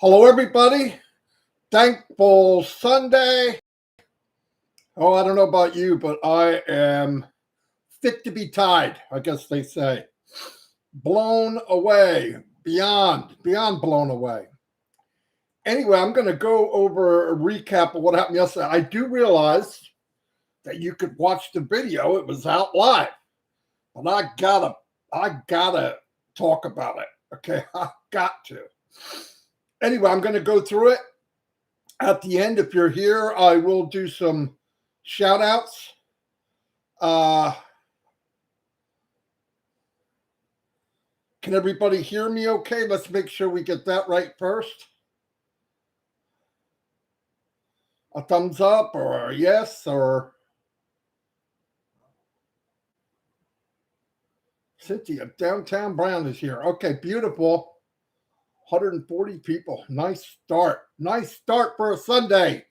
Hello, everybody. Thankful Sunday. Oh, I don't know about you, but I am fit to be tied, I guess they say. Blown away, beyond blown away. Anyway, I'm going to go over a recap of what happened yesterday. I do realize that you could watch the video. It was out live. But I gotta talk about it. Okay, I got to. Anyway, I'm going to go through it. At the end, if you're here, I will do some shout outs. Can everybody hear me okay? Let's make sure we get that right first. A thumbs up or a yes or Cynthia, Downtown Brown is here. Okay, beautiful. 140 people. Nice start. Nice start for a Sunday.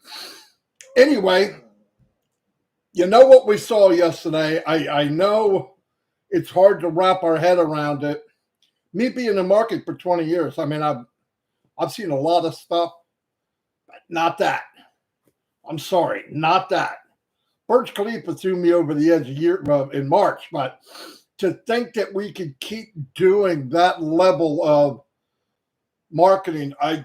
Anyway, you know what we saw yesterday. I know it's hard to wrap our head around it. Me being in the market for 20 years, I mean, I've seen a lot of stuff, but not that. I'm sorry, not that. Burj Khalifa threw me over the edge in March, but to think that we could keep doing that level of marketing, I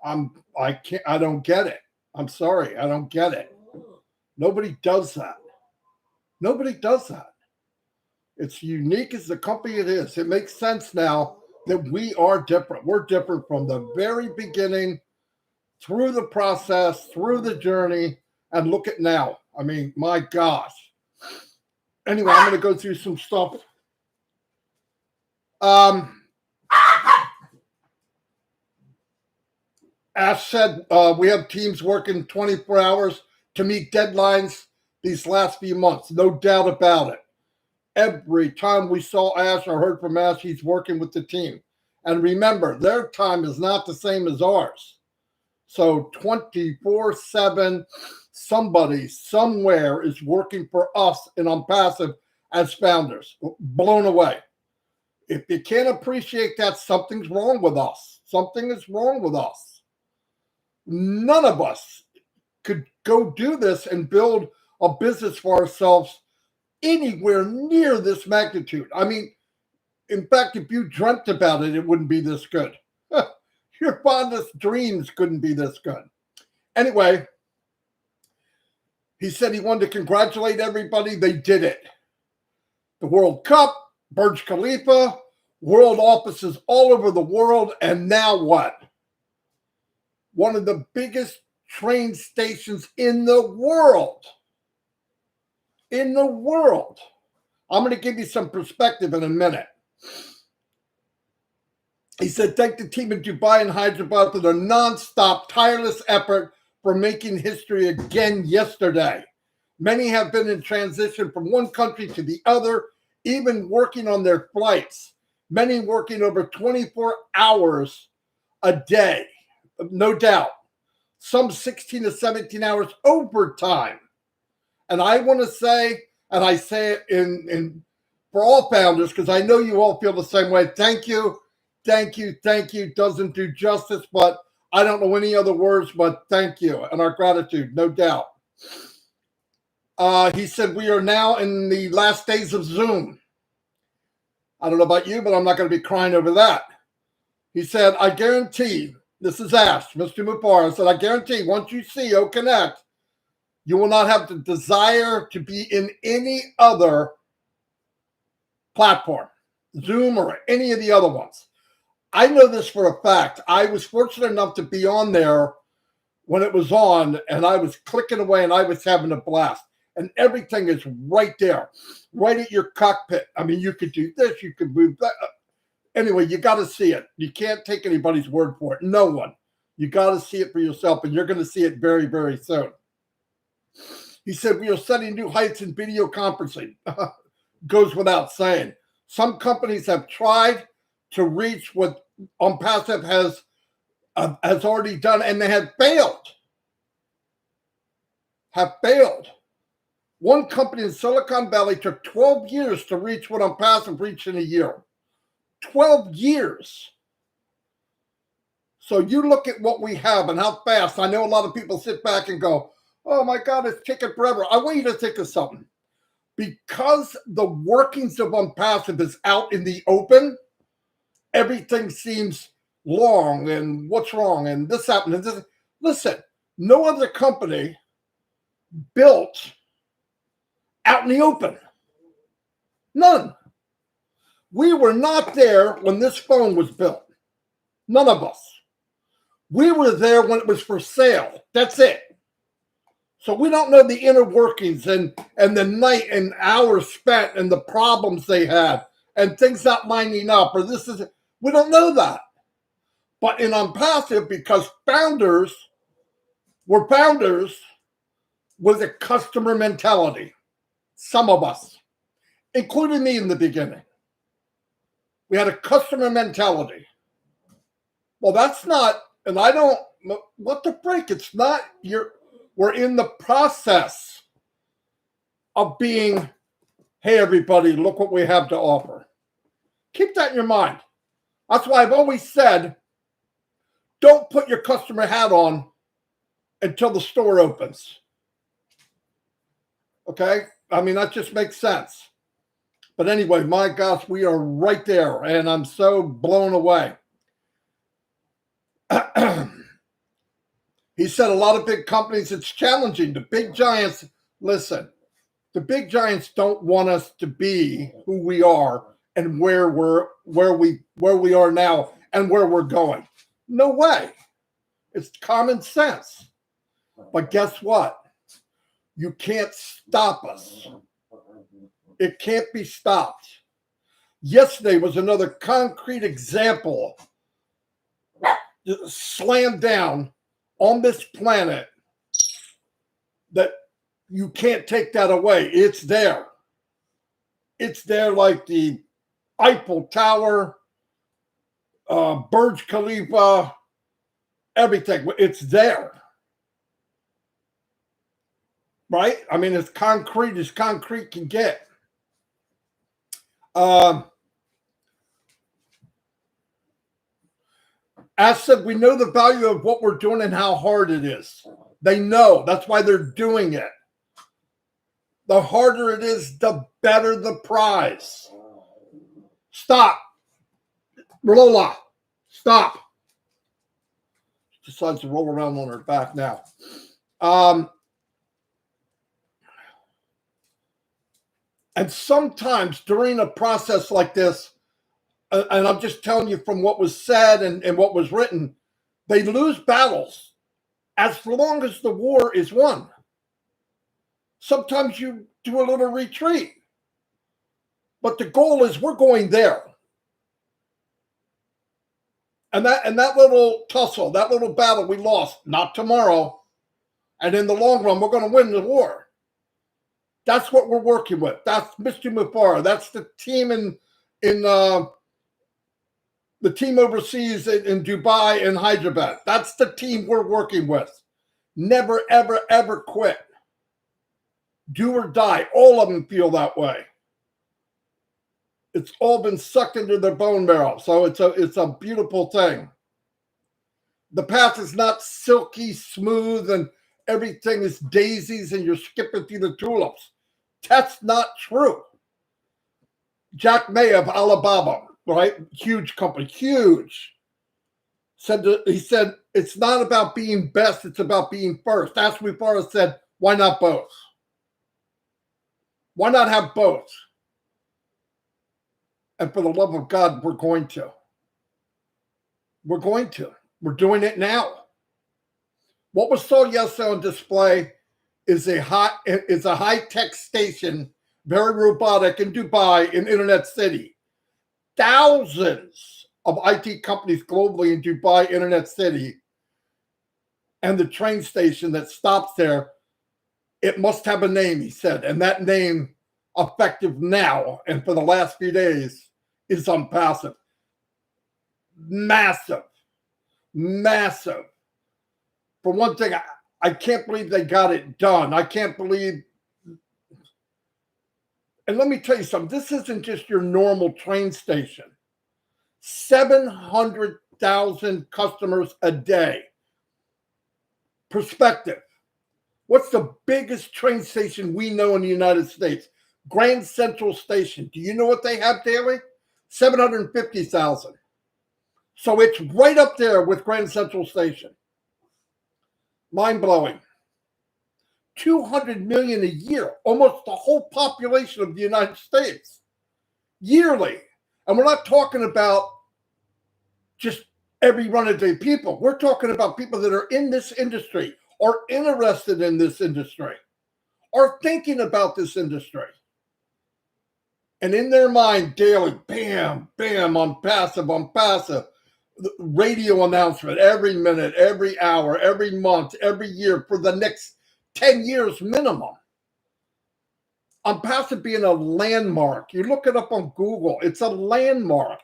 don't get it. I'm sorry, I don't get it. Nobody does that. Nobody does that. It's unique as the company it is. It makes sense now that we are different. We're different from the very beginning, through the process, through the journey, and look at now. I mean, my gosh. Anyway, I'm going to go through some stuff. Ash said we have teams working 24 hours to meet deadlines these last few months. No doubt about it. Every time we saw Ash or heard from Ash, he's working with the team. And remember, their time is not the same as ours. So 24/7, somebody somewhere is working for us in Onpassive as founders. Blown away. If you can't appreciate that, something's wrong with us. Something is wrong with us. None of us could go do this and build a business for ourselves anywhere near this magnitude. I mean, in fact, if you dreamt about it, it wouldn't be this good. Your fondest dreams couldn't be this good. Anyway, he said he wanted to congratulate everybody. They did it. The World Cup, Burj Khalifa, world offices all over the world, and now what? One of the biggest train stations in the world. In the world. I'm going to give you some perspective in a minute. He said, thank the team in Dubai and Hyderabad for their nonstop, tireless effort for making history again yesterday. Many have been in transition from one country to the other, even working on their flights. Many working over 24 hours a day, no doubt. Some 16 to 17 hours overtime. And I want to say, and I say it in for all founders, because I know you all feel the same way. Thank you. Thank you. Thank you. Doesn't do justice, but I don't know any other words, but thank you and our gratitude, no doubt. He said, we are now in the last days of Zoom. I don't know about you, but I'm not going to be crying over that. He said, I guarantee, this is Ash, Mr. Mufareh said, I guarantee once you see Connect, you will not have the desire to be in any other platform, Zoom or any of the other ones. I know this for a fact. I was fortunate enough to be on there when it was on, and I was clicking away, and I was having a blast. And everything is right there, right at your cockpit. I mean, you could do this, you could move that. Anyway, you got to see it. You can't take anybody's word for it. No one. You got to see it for yourself, and you're going to see it very, very soon. He said, we are setting new heights in video conferencing. Goes without saying. Some companies have tried to reach what Onpassive has already done, and they have failed. One company in Silicon Valley took 12 years to reach what Onpassive reached in a year. 12 years. So you look at what we have and how fast. I know a lot of people sit back and go, oh my God, it's taking forever. I want you to think of something. Because the workings of Onpassive is out in the open, everything seems long and what's wrong and this happened and this. Listen, no other company built out in the open. None. We were not there when this phone was built. None of us. We were there when it was for sale. That's it. So we don't know the inner workings and the night and hours spent and the problems they had and things not lining up or this is, we don't know that. But in Onpassive, because founders were founders with a customer mentality, some of us, including me in the beginning. We had a customer mentality. Well, that's not, and I don't, what the break? It's not we're in the process of being, hey, everybody, look what we have to offer. Keep that in your mind. That's why I've always said, don't put your customer hat on until the store opens. Okay? I mean, that just makes sense. But anyway, my gosh, we are right there, and I'm so blown away. He said a lot of big companies, it's challenging. The big giants, listen, the big giants don't want us to be who we are and where we are now and where we're going. No way. It's common sense. But guess what? You can't stop us. It can't be stopped. Yesterday was another concrete example slammed down on this planet that you can't take that away. It's there. It's there like the Eiffel Tower, Burj Khalifa, everything. It's there. Right? I mean, it's concrete as concrete can get. As said, we know the value of what we're doing and how hard it is. They know. That's why they're doing it. The harder it is, the better the prize. Stop. Lola, stop. Decides to roll around on her back now. And sometimes during a process like this, and I'm just telling you from what was said and what was written, they lose battles as long as the war is won. Sometimes you do a little retreat, but the goal is we're going there. And that little tussle, that little battle we lost, not tomorrow. And in the long run, we're going to win the war. That's what we're working with. That's Mr. Mufareh. That's the team in the team overseas in Dubai and Hyderabad. That's the team we're working with. Never, ever, ever quit. Do or die. All of them feel that way. It's all been sucked into their bone marrow. So it's a beautiful thing. The path is not silky smooth and everything is daisies and you're skipping through the tulips. That's not true. Jack May of Alibaba, right? Huge company, huge. He said, it's not about being best, it's about being first. That's what Mufareh said, why not both? Why not have both? And for the love of God, we're going to. We're going to. We're doing it now. What was sold yesterday on display is a high-tech station, very robotic in Dubai, in Internet City. Thousands of IT companies globally in Dubai, Internet City, and the train station that stops there, it must have a name, he said, and that name, effective now and for the last few days, is Onpassive. Massive. Massive. For one thing, I can't believe they got it done. I can't believe. And let me tell you something. This isn't just your normal train station. 700 200,000 customers a day. Perspective. What's the biggest train station we know in the United States? Grand Central Station. Do you know what they have daily? 750,000. So it's right up there with Grand Central Station. Mind-blowing. 200 million a year, almost the whole population of the United States, yearly. And we're not talking about just every run-a-day people. We're talking about people that are in this industry, are interested in this industry, are thinking about this industry. And in their mind daily, bam, bam, Onpassive, radio announcement every minute, every hour, every month, every year for the next 10 years minimum. Onpassive being a landmark. You look it up on Google, it's a landmark.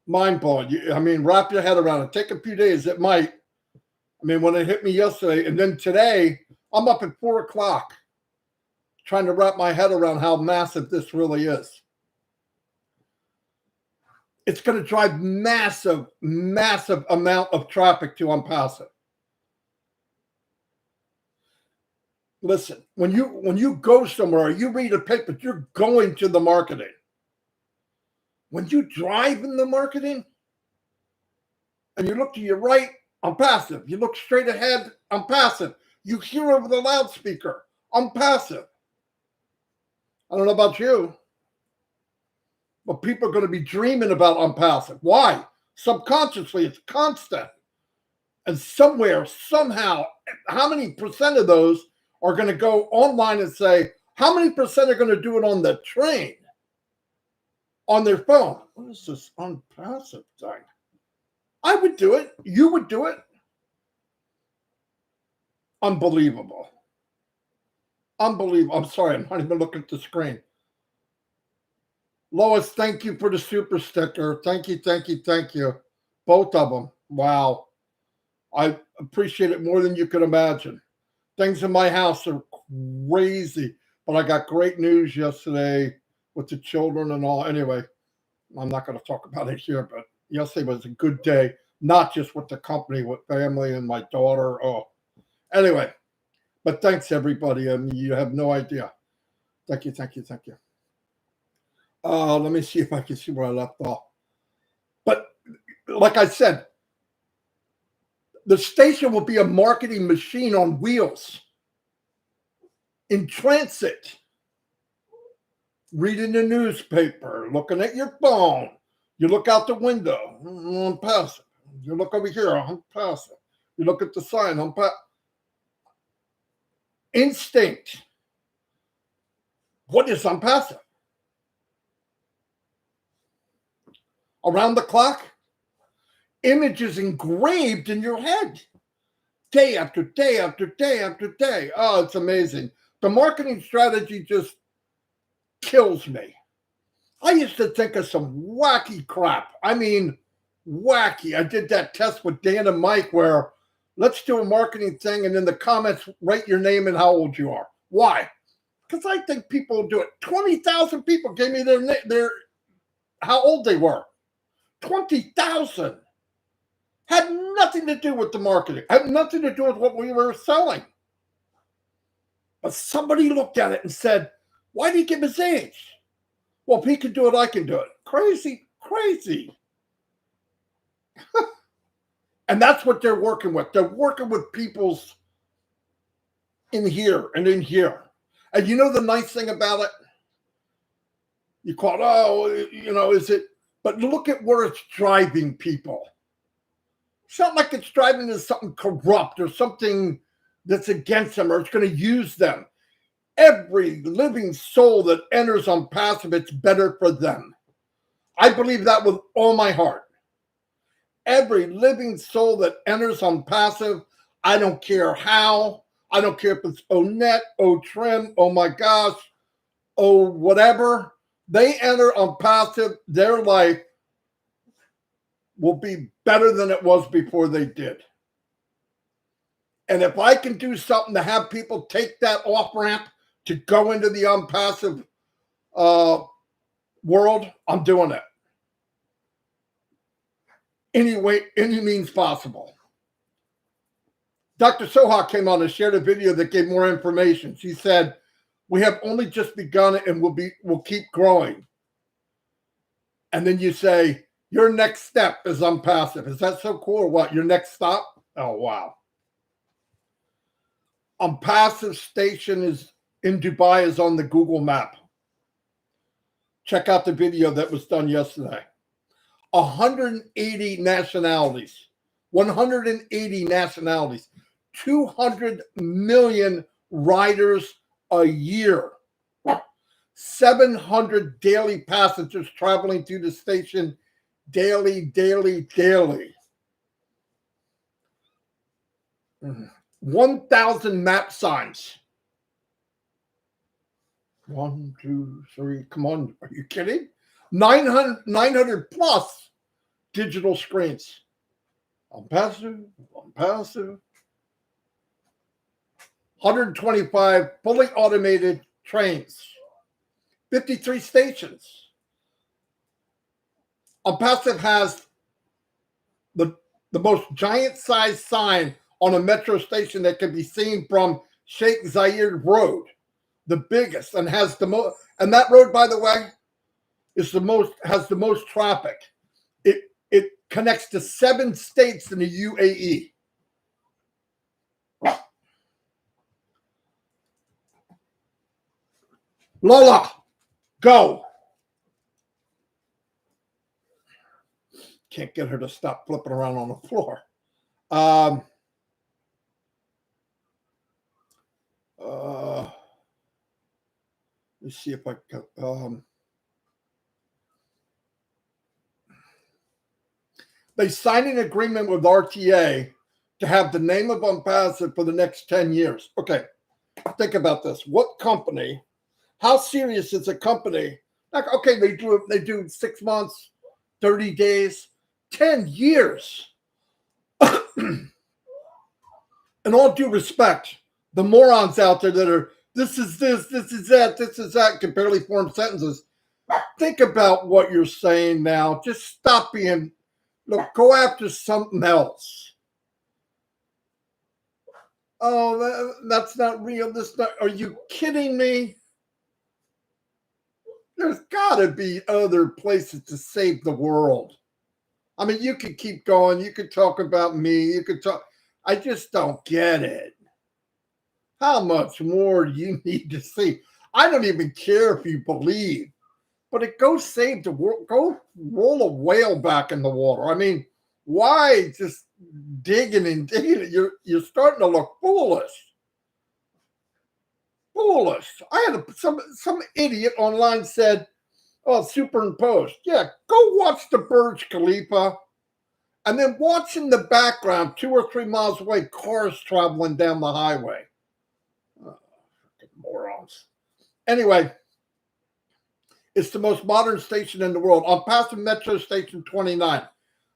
Mind-blowing. I mean, wrap your head around it. Take a few days, it might. I mean, when it hit me yesterday, and then today, I'm up at 4 o'clock trying to wrap my head around how massive this really is. It's going to drive massive, massive amount of traffic to Onpassive. Listen, when you go somewhere, you read a paper, you're going to the marketing. When you drive in the marketing and you look to your right, Onpassive. You look straight ahead, Onpassive. You hear over the loudspeaker, Onpassive. I don't know about you, but people are going to be dreaming about Onpassive. Why? Subconsciously, it's constant. And somewhere, somehow, how many percent of those are going to go online and say, how many percent are going to do it on the train, on their phone? What is this Onpassive thing? I would do it. You would do it. Unbelievable. Unbelievable. I'm sorry, I'm not even looking at the screen. Lois, thank you for the super sticker. Thank you, thank you, thank you. Both of them. Wow. I appreciate it more than you could imagine. Things in my house are crazy, but I got great news yesterday with the children and all. Anyway, I'm not going to talk about it here, but yesterday was a good day, not just with the company, with family and my daughter. Oh, anyway, but thanks everybody. I mean, you have no idea. Thank you, thank you, thank you. Let me see if I can see where I left off. But like I said, the station will be a marketing machine on wheels, in transit, reading the newspaper, looking at your phone. You look out the window, Onpassive. You look over here, Onpassive. You look at the sign, Onpassive. Instinct. What is Onpassive? Around the clock, images engraved in your head, day after day after day after day. Oh, it's amazing. The marketing strategy just kills me. I used to think of some wacky crap. I mean, wacky. I did that test with Dan and Mike where let's do a marketing thing and in the comments, write your name and how old you are. Why? Because I think people will do it. 20,000 people gave me their how old they were. 20,000. Had nothing to do with the marketing. Had nothing to do with what we were selling. But somebody looked at it and said, why do you give his age? Well, if he can do it, I can do it. Crazy, crazy. And that's what they're working with. They're working with people's in here and in here. And you know the nice thing about it? You call it, oh, you know, is it? But look at where it's driving people. It's not like it's driving to something corrupt or something that's against them or it's going to use them. Every living soul that enters Onpassive, it's better for them. I believe that with all my heart. Every living soul that enters Onpassive, I don't care how. I don't care if it's Onet, Trim, oh my gosh, oh whatever. They enter Onpassive, their life will be better than it was before they did. And if I can do something to have people take that off-ramp to go into the Onpassive world, I'm doing it. any way, any means possible. Dr. Soha came on and shared a video that gave more information. She said, "We have only just begun and we'll keep growing." And then you say, "Your next step is Onpassive." Is that so cool or what? Your next stop? Oh, wow. Onpassive station is in Dubai is on the Google map. Check out the video that was done yesterday. 180 nationalities. 180 nationalities. 200 million riders a year. 700 daily passengers traveling through the station daily. 1,000 map signs. 1, 2, 3. Come on. Are you kidding? 900 plus digital screens. Onpassive. 125 fully automated trains. 53 stations. Onpassive has the most giant-sized sign on a metro station that can be seen from Sheikh Zayed Road, the biggest, and has the most. And that road, by the way, has the most traffic. It connects to 7 states in the UAE. Lola, go. Can't get her to stop flipping around on the floor. Let's see if I can. They signed an agreement with RTA to have the name of Onpassive for the next 10 years. Okay, think about this. What company? How serious is a company? Like, okay, they do 6 months, 30 days, 10 years. In all due respect, the morons out there that are this is that can barely form sentences. Think about what you're saying now. Just stop being. Look, go after something else. Oh, that's not real. Are you kidding me? There's got to be other places to save the world. I mean, you could keep going. You could talk about me. You could talk. I just don't get it. How much more do you need to see? I don't even care if you believe, but go save the world. Go roll a whale back in the water. I mean, why just digging and digging? You're starting to look foolish. I had some idiot online said, "Oh, superimposed." Yeah, go watch the Burj Khalifa, and then watch in the background 2 or 3 miles away cars traveling down the highway. Oh, morons. Anyway, it's the most modern station in the world. Onpassive Metro Station 29.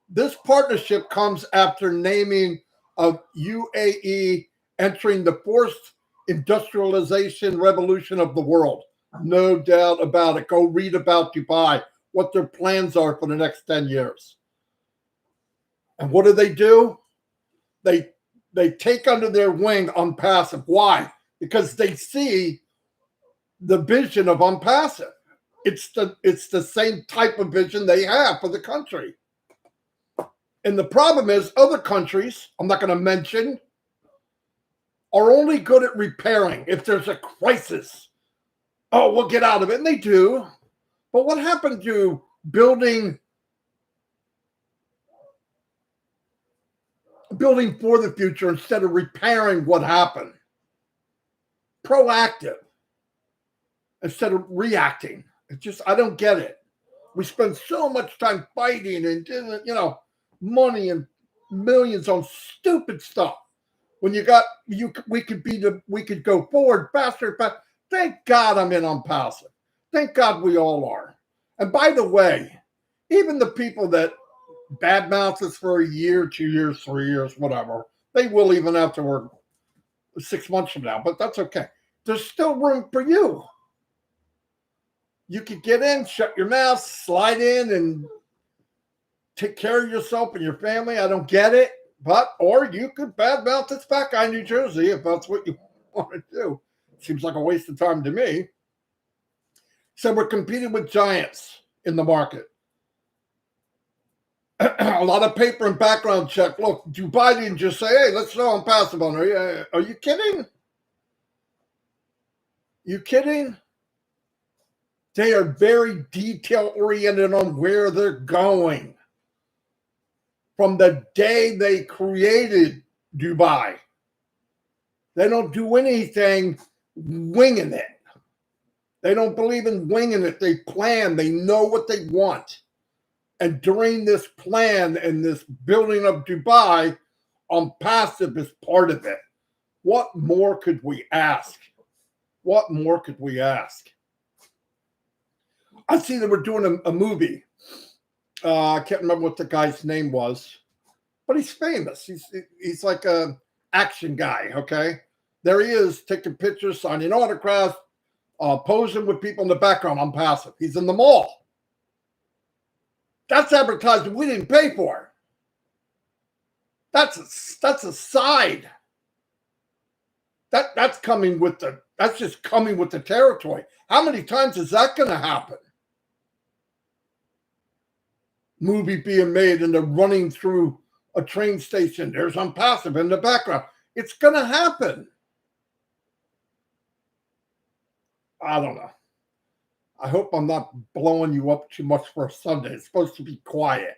This partnership comes after naming of UAE entering the 4th industrialization revolution of the world. No doubt about it. Go read about Dubai, what their plans are for the next 10 years. And what do? They take under their wing Onpassive. Why? Because they see the vision of Onpassive. It's the same type of vision they have for the country. And the problem is other countries, I'm not going to mention, are only good at repairing if there's a crisis. Oh, we'll get out of it. And they do. But what happened to building for the future instead of repairing what happened? Proactive instead of reacting. I don't get it. We spend so much time fighting and, money and millions on stupid stuff. When we could go forward faster. Thank God I'm in Onpassive. Thank God we all are. And by the way, even the people that badmouth us for a year, 2 years, 3 years, whatever, they will even after we're 6 months from now, but that's okay. There's still room for you. You could get in, shut your mouth, slide in, and take care of yourself and your family. I don't get it. But, or you could badmouth this fat guy in New Jersey if that's what you want to do. Seems like a waste of time to me. So we're competing with giants in the market. A lot of paper and background check. Look, Dubai didn't just say, hey, let's throw Onpassive on there. Are you kidding? You kidding? They are very detail oriented on where they're going. From the day they created Dubai, they don't do anything winging it. They don't believe in winging it. They plan. They know what they want. And during this plan and this building of Dubai, Onpassive is part of it. What more could we ask? What more could we ask? I see that we're doing a movie. I can't remember what the guy's name was, but he's famous. He's like an action guy, okay? There he is, taking pictures, signing autographs, posing with people in the background. Onpassive. He's in the mall. That's advertising we didn't pay for. That's a side. That's coming with that's just coming with the territory. How many times is that going to happen? Movie being made and they're running through a train station. There's Onpassive in the background. It's going to happen. I don't know. I hope I'm not blowing you up too much for a Sunday. It's supposed to be quiet.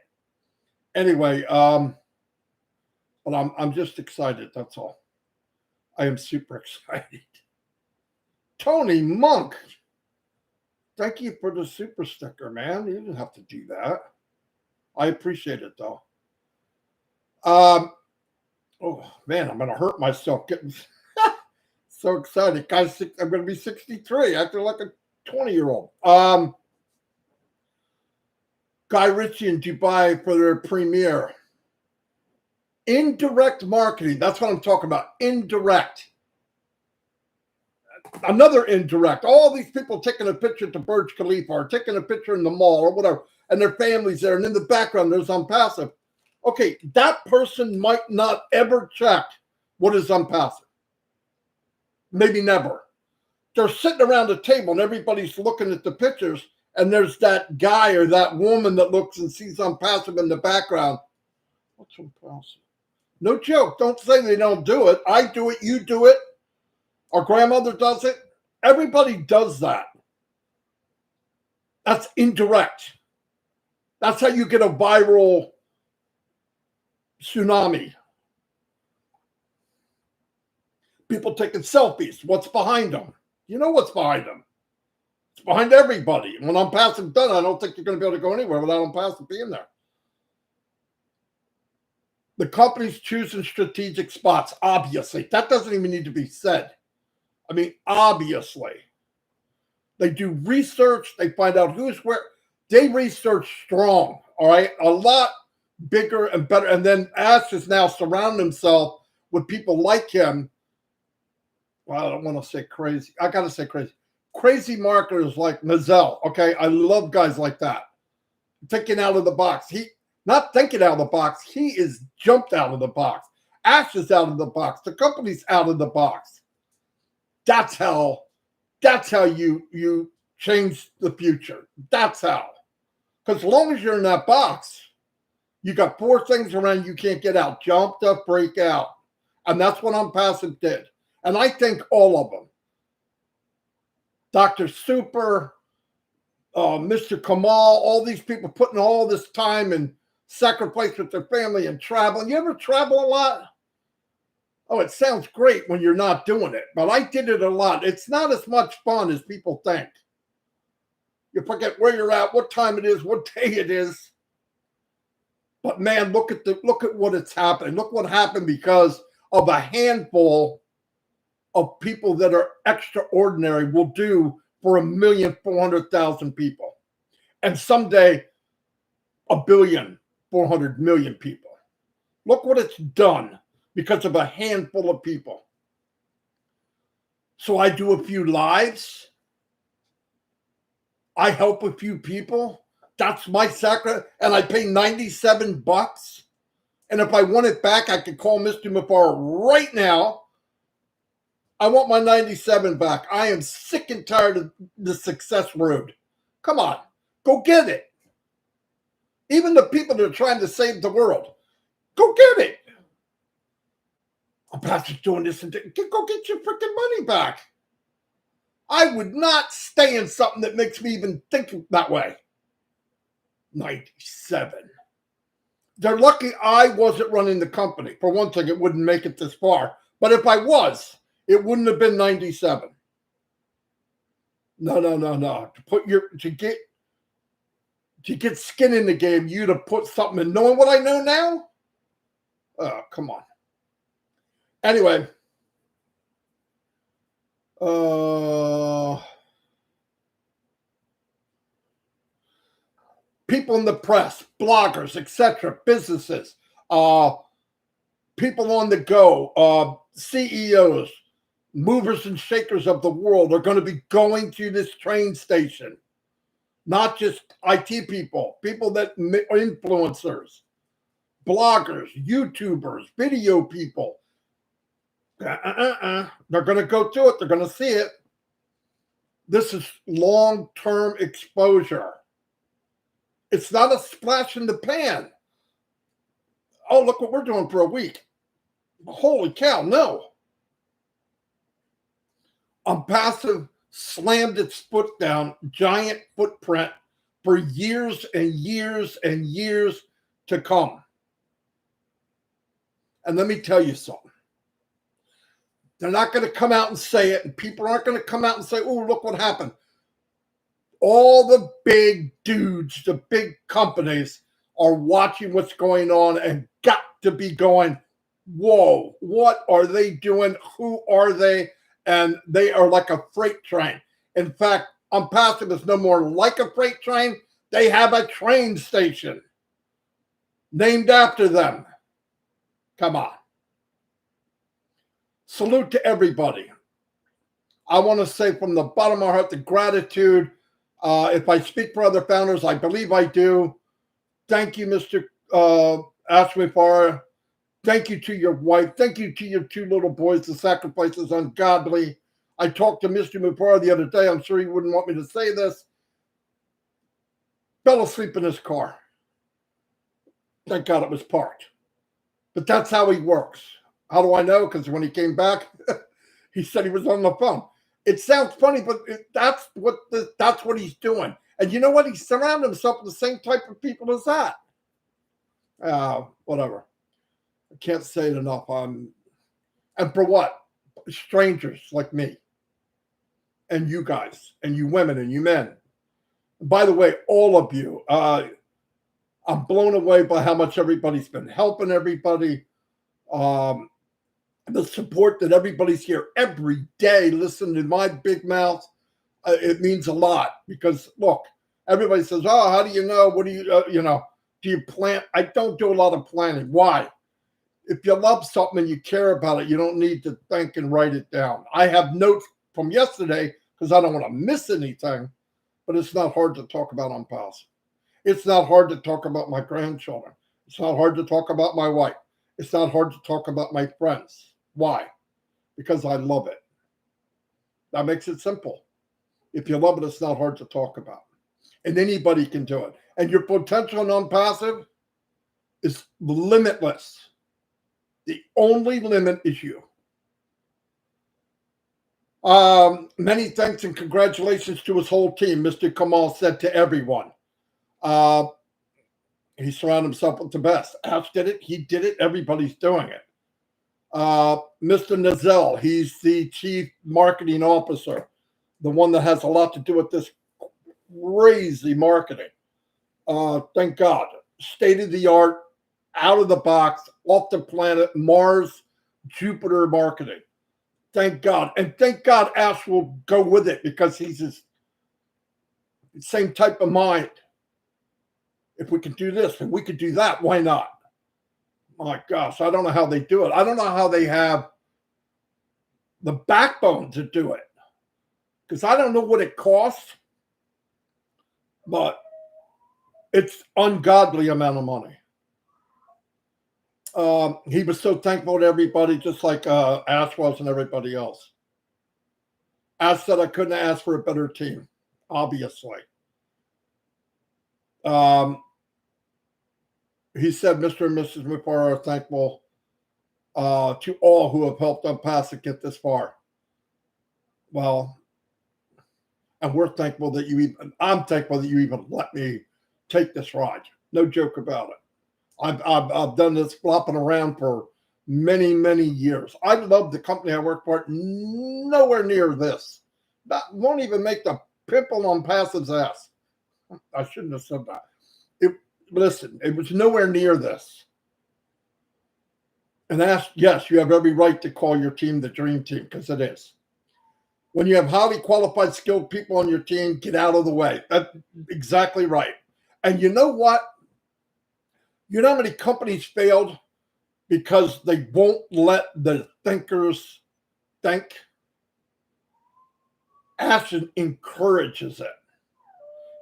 Anyway, but I'm just excited. That's all. I am super excited. Tony Monk, thank you for the super sticker, man. You didn't have to do that. I appreciate it though. Oh man, I'm gonna hurt myself getting so excited. Guys, I'm gonna be 63, acting like a 20-year-old. Guy Ritchie in Dubai for their premiere. Indirect marketing. That's what I'm talking about. Indirect. Another indirect. All these people taking a picture at the Burj Khalifa or taking a picture in the mall or whatever, and their families there, and in the background there's Onpassive. Okay, that person might not ever check what is Onpassive. Maybe never. They're sitting around a table and everybody's looking at the pictures, and there's that guy or that woman that looks and sees Onpassive in the background. What's Onpassive? No joke. Don't say they don't do it. I do it. You do it. Our grandmother does it. Everybody does that. That's indirect. That's how you get a viral tsunami. People taking selfies. What's behind them? You know what's behind them. It's behind everybody. When Onpassive done, I don't think you're going to be able to go anywhere without Onpassive being there. The company's choosing strategic spots, obviously. That doesn't even need to be said. I mean, obviously. They do research. They find out who's where. They research strong, all right? A lot bigger and better. And then Ash is now surrounding himself with people like him. Well, I don't want to say crazy. I got to say crazy. Crazy marketers like Mazel, okay? I love guys like that. Thinking out of the box. Not thinking out of the box. He is jumped out of the box. Ash is out of the box. The company's out of the box. That's how you change the future. That's how. Because as long as you're in that box, you got 4 things around you can't get out. Jump to break out. And that's what Onpassive did. And I think all of them. Dr. Super, Mr. Kamal, all these people putting all this time and sacrifice with their family and traveling. You ever travel a lot? Oh, it sounds great when you're not doing it, but I did it a lot. It's not as much fun as people think. You forget where you're at, what time it is, what day it is. But man, look at what it's happening. Look what happened because of a handful of people that are extraordinary will do for 1,400,000 people. And someday, 1,400,000,000 people. Look what it's done because of a handful of people. So I do a few lives. I help a few people. That's my sacrifice, and I pay $97. And if I want it back, I could call Mr. Mufareh right now. I want my 97 back. I am sick and tired of the success road. Come on, go get it. Even the people that are trying to save the world, go get it. I'm Patrick doing this and go get your freaking money back. I would not stay in something that makes me even think that way. 97. They're lucky I wasn't running the company. For one thing, it wouldn't make it this far. But if I was, it wouldn't have been 97. No. To get skin in the game, you'd have put something in. Knowing what I know now? Oh, come on. Anyway. People in the press, bloggers, etc., businesses, people on the go, CEOs, movers and shakers of the world are going to be going to this train station. Not just IT people, people that are influencers, bloggers, YouTubers, video people. They're going to go to it. They're going to see it. This is long-term exposure. It's not a splash in the pan. Oh, look what we're doing for a week. Holy cow, no. Onpassive slammed its foot down, giant footprint for years and years and years to come. And let me tell you something. They're not going to come out and say it, and people aren't going to come out and say, oh, look what happened. All the big dudes, the big companies are watching what's going on and got to be going, whoa, what are they doing? Who are they? And they are like a freight train. In fact, Onpassive is no more like a freight train. They have a train station named after them. Come on. Salute to everybody. I want to say from the bottom of my heart, the gratitude. If I speak for other founders, I believe I do. Thank you, Mr. Mufareh. Thank you to your wife. Thank you to your two little boys. The sacrifice is ungodly. I talked to Mr. Mufareh the other day. I'm sure he wouldn't want me to say this. Fell asleep in his car. Thank God it was parked. But that's how he works. How do I know? Because when he came back, he said he was on the phone. It sounds funny, but that's what he's doing. And you know what? He surrounded himself with the same type of people as that. Whatever. I can't say it enough. And for what? Strangers like me. And you guys. And you women and you men. By the way, all of you. I'm blown away by how much everybody's been helping everybody. The support that everybody's here every day listening to my big mouth, it means a lot. Because look, everybody says, oh, how do you know? What do you, do you plan? I don't do a lot of planning. Why? If you love something and you care about it, you don't need to think and write it down. I have notes from yesterday because I don't want to miss anything, but it's not hard to talk about Onpassive. It's not hard to talk about my grandchildren. It's not hard to talk about my wife. It's not hard to talk about my friends. Why? Because I love it. That makes it simple. If you love it, it's not hard to talk about. And anybody can do it. And your potential in Onpassive is limitless. The only limit is you. Many thanks and congratulations to his whole team, Mr. Kamal said to everyone. He surrounded himself with the best. Ash did it. He did it. Everybody's doing it. Mr. Nazel, he's the chief marketing officer, the one that has a lot to do with this crazy marketing. Thank God. State of the art, out of the box, off the planet, Mars, Jupiter marketing. Thank God. And thank God Ash will go with it because he's his same type of mind. If we can do this and we could do that, why not? My gosh, I don't know how they do it. I don't know how they have the backbone to do it. Because I don't know what it costs. But It's ungodly amount of money. He was so thankful to everybody, just like Ash was and everybody else. Ash said I couldn't ask for a better team, obviously. He said Mr. and Mrs. Mufareh are thankful to all who have helped Onpassive get this far. Well, and we're thankful that I'm thankful that you even let me take this ride. No joke about it. I've done this flopping around for many, many years. I love the company I work for. Nowhere near this. That won't even make the pimple on Passive's ass. I shouldn't have said that. Listen, it was nowhere near this. And yes, you have every right to call your team the dream team, because it is. When you have highly qualified, skilled people on your team, get out of the way. That's exactly right. And you know what? You know how many companies failed because they won't let the thinkers think? Action encourages it.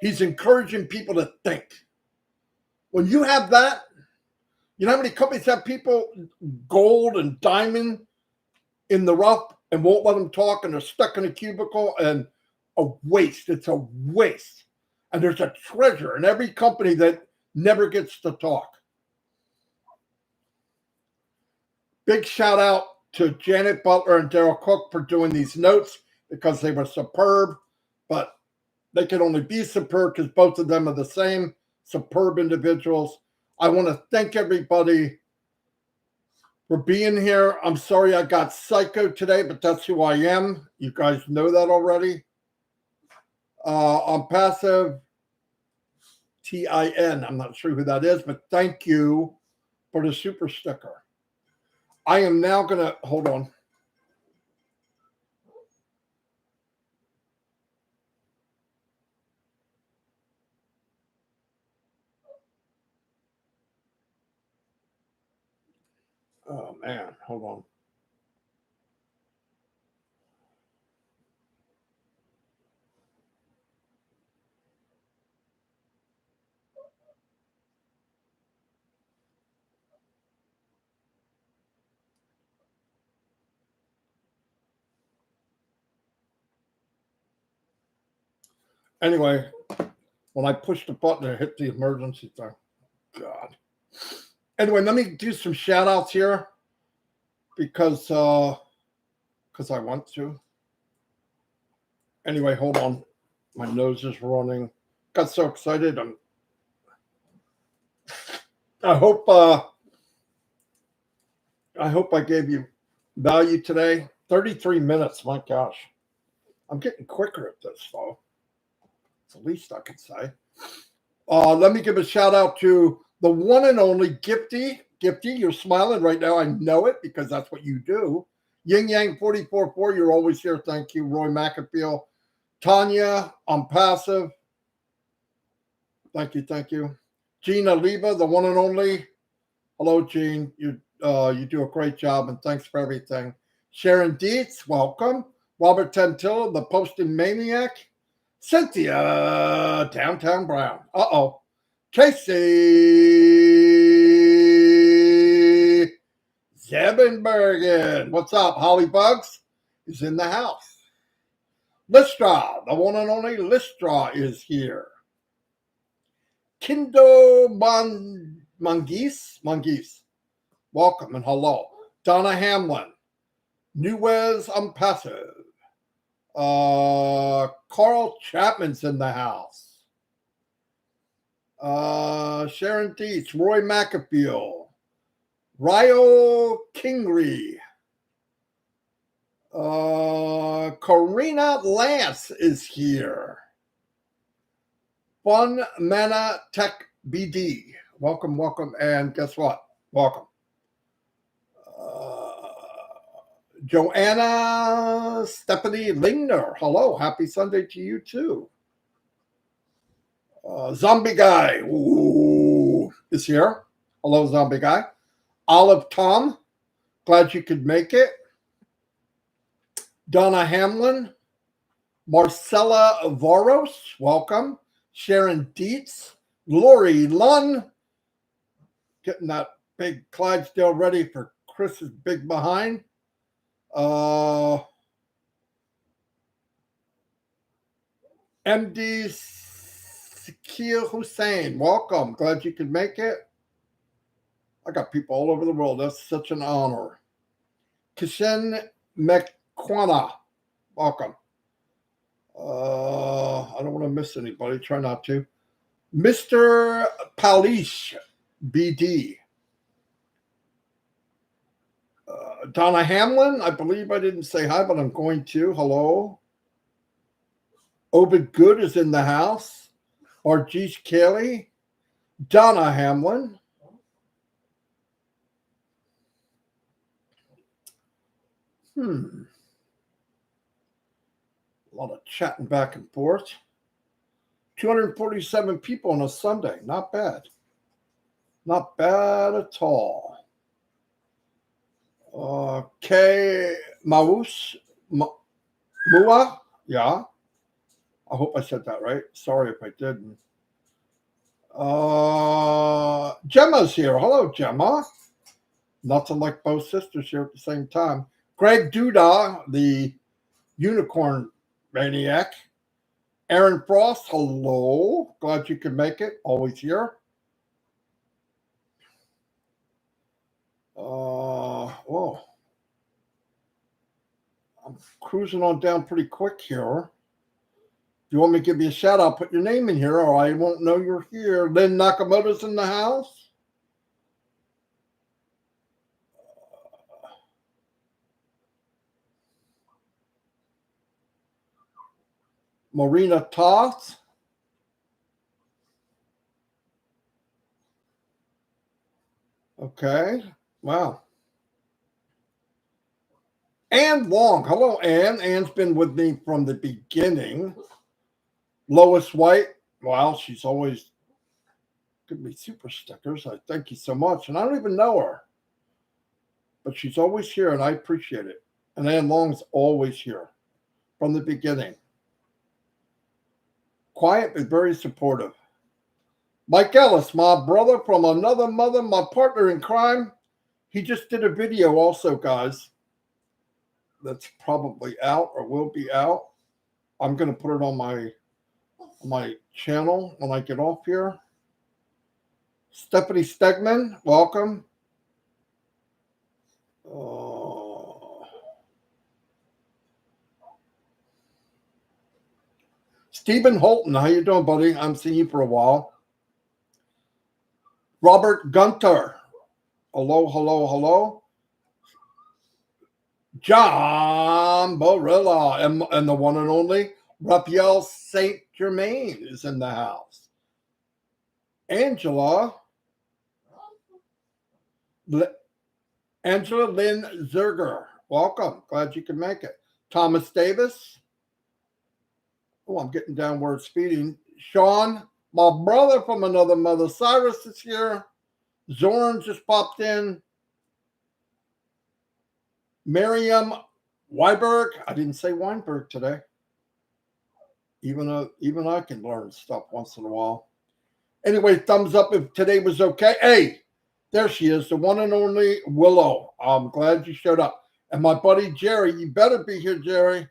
He's encouraging people to think. When you have that, you know how many companies have people gold and diamond in the rough and won't let them talk, and they're stuck in a cubicle, and a waste. It's a waste. And there's a treasure in every company that never gets to talk. Big shout out to Janet Butler and Daryl Cook for doing these notes, because they were superb, but they can only be superb because both of them are the same superb individuals. I want to thank everybody for being here. I'm sorry I got psycho today, but that's who I am. You guys know that already. Onpassive, TIN. I'm not sure who that is, but thank you for the super sticker. I am now going to, hold on. Oh, man, hold on. Anyway, when I pushed the button, it hit the emergency thing. God. Anyway, let me do some shout outs here because I want to. Anyway, hold on. My nose is running. Got so excited. I hope I gave you value today. 33 minutes. My gosh. I'm getting quicker at this, though. It's the least I can say. Let me give a shout out to the one and only Gifty. Gifty, you're smiling right now. I know it because that's what you do. Yin Yang 44.4, you're always here. Thank you. Roy McAfee. Tanya, Onpassive. Thank you. Thank you. Gina Leva, the one and only. Hello, Gene. You do a great job, and thanks for everything. Sharon Dietz, welcome. Robert Tentillo, the posting maniac. Cynthia, Downtown Brown. Uh-oh. Casey Zebenbergen. What's up? Holly Bugs is in the house. Listra, the one and only Listra is here. Kindo Mangis. Welcome and hello. Donna Hamlin. Newes Onpassive. Carl Chapman's in the house. Sharon Dietz, Roy McAfee, Ryo Kingry, Karina Lance is here. Fun Mana Tech BD. Welcome, welcome, and guess what? Welcome. Joanna Stephanie Lingner. Hello, happy Sunday to you too. Zombie Guy is here. Hello, Zombie Guy. Olive Tom, glad you could make it. Donna Hamlin. Marcella Varos, welcome. Sharon Dietz. Lori Lunn, getting that big Clydesdale ready for Chris's big behind. MD Sakir Hussein, welcome. Glad you could make it. I got people all over the world. That's such an honor. Kishen Mekwana, welcome. I don't want to miss anybody. Try not to. Mr. Palish, BD. Donna Hamlin, I believe I didn't say hi, but I'm going to. Hello. Obed Good is in the house. Arjesh Kelly. Donna Hamlin. A lot of chatting back and forth. 247 people on a Sunday. Not bad. Not bad at all. K. Maus. Mua? Yeah. I hope I said that right. Sorry if I didn't. Gemma's here. Hello, Gemma. Nothing like both sisters here at the same time. Greg Duda, the unicorn maniac. Aaron Frost, hello. Glad you could make it. Always here. Whoa. I'm cruising on down pretty quick here. If you want me to give you a shout out, put your name in here or I won't know you're here. Lynn Nakamoto's in the house. Marina Toth. Okay. Wow. Ann Long. Hello, Ann. Ann's been with me from the beginning. Lois White. Wow, she's always giving me super stickers. I thank you so much. And I don't even know her. But she's always here, and I appreciate it. And Ann Long's always here from the beginning. Quiet but very supportive. Mike Ellis, my brother from another mother, my partner in crime. He just did a video also, guys. That's probably out or will be out. I'm going to put it on my channel when I get off here. Stephanie Stegman, welcome. Stephen Holton, how you doing, buddy? I'm seeing you for a while. Robert Gunter, hello, hello, hello. John Barilla and the one and only Raphael St. Germain is in the house. Angela Lynn Zerger, welcome. Glad you could make it. Thomas Davis. Oh, I'm getting downward speeding. Sean, my brother from another mother. Cyrus is here. Zorn just popped in. Miriam Weiberg. I didn't say Weinberg today. Even I can learn stuff once in a while. Anyway, thumbs up if today was okay. Hey, there she is, the one and only Willow. I'm glad you showed up. And my buddy Jerry, you better be here, Jerry.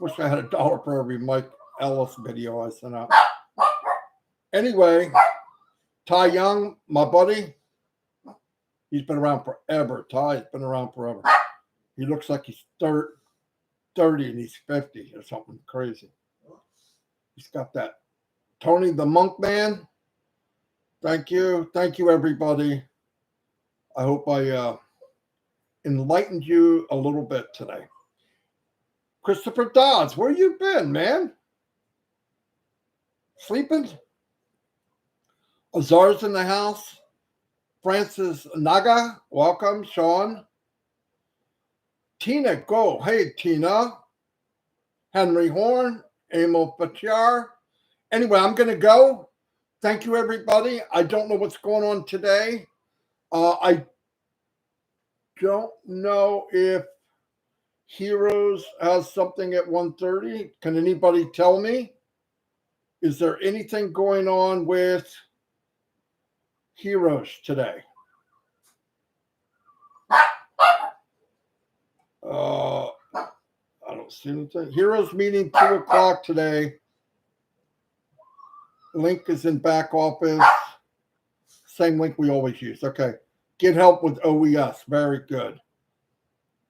Wish I had $1 for every Mike Ellis video I sent out. Anyway, Ty Young, my buddy, he's been around forever. Ty's been around forever. He looks like he's 30 and he's 50 or something crazy. He's got that. Tony the Monk Man, thank you. Thank you, everybody. I hope I enlightened you a little bit today. Christopher Dodds, where you been, man? Sleeping? Azar's in the house. Francis Naga, welcome. Sean. Tina, go. Hey, Tina. Henry Horn, Emil Fatiar. Anyway, I'm going to go. Thank you, everybody. I don't know what's going on today. I don't know if Heroes has something at 1:30. Can anybody tell me? Is there anything going on with Heroes today? I don't see anything. Heroes meeting 2 o'clock today. Link is in back office. Same link we always use. Okay. Get help with OES. Very good.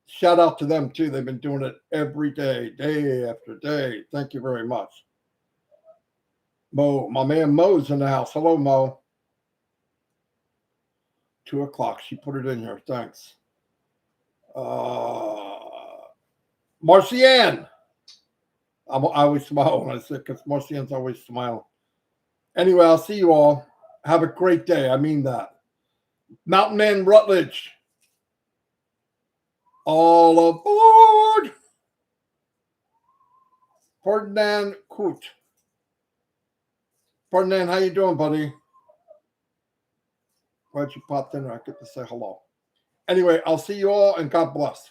Shout out to them too. They've been doing it every day, day after day. Thank you very much. Mo, my man Mo's in the house. Hello, Mo. 2 o'clock. She put it in here. Thanks. Marcianne. I always smile when I say because Marcianne's always smiling. Anyway, I'll see you all. Have a great day. I mean that. Mountain Man Rutledge. All aboard. Ferdinand Coot. Ferdinand, how you doing, buddy? Glad you popped in. I get to say hello. Anyway, I'll see you all and God bless.